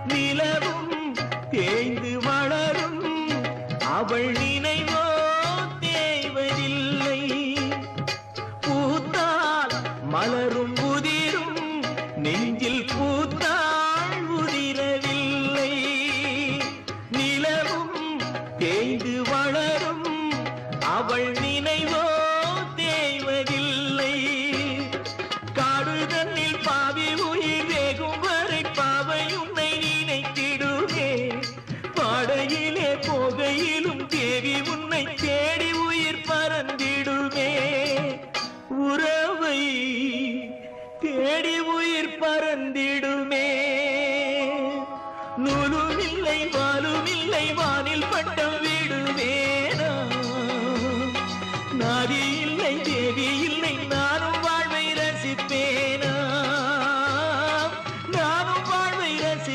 நிலவும் தேய்ந்து வளரும் அவள் நினைவோ தேய்வதில்லை. பூத்தால் மலரும் உதிரும் நெஞ்சில் பூத்தாள் உதிரவில்லை. நிலவும் தேய்ந்து வளரும் அவள் நினைவோ தேய்வதில்லை. காடு தன்னில் பாவி உயிர் வேகும் வரை பாவை உன்னை நினைத்திடுமே. பாடையிலே போகையிலும் தேவி உன்னை தேடி உயிர் பறந்திடுமே. உறவை தேடி உயிர் பறந்திடுமே. நூலுமில்லை வாலுமில்லை வானில் பட்டம்